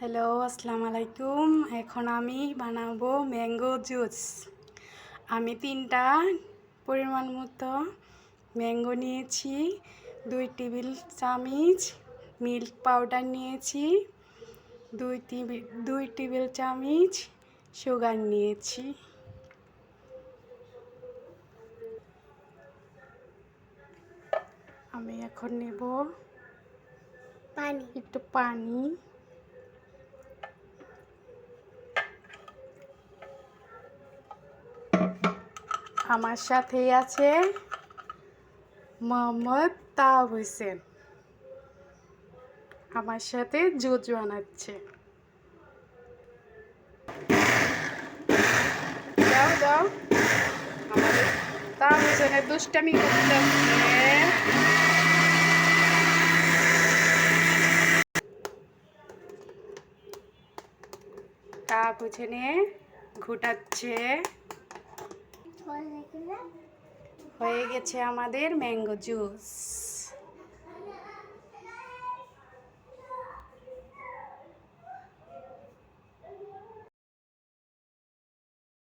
Hello, আসসালামু আলাইকুম। এখন আমি বানাবো ম্যাঙ্গো জুস। আমি 3টা পরিমাণ মতো ম্যাঙ্গো নিয়েছি, 2 টেবিল চামচ মিল্ক পাউডার নিয়েছি, 2 টেবিল চামচ সুগার নিয়েছি। আমি এখন নেব একটু পানি। আমার সাথেই আছে মোহাম্মদ তাওয়াব হোসেন, আমার সাথে জুস বানাচ্ছে। দাও দাও, আমাদের তাওয়াব হোসেনের দুষ্টামি করতেছে। তাওয়াব হোসেনে ঘোটাচ্ছে। হয়ে গেছে আমাদের ম্যাঙ্গো জুস।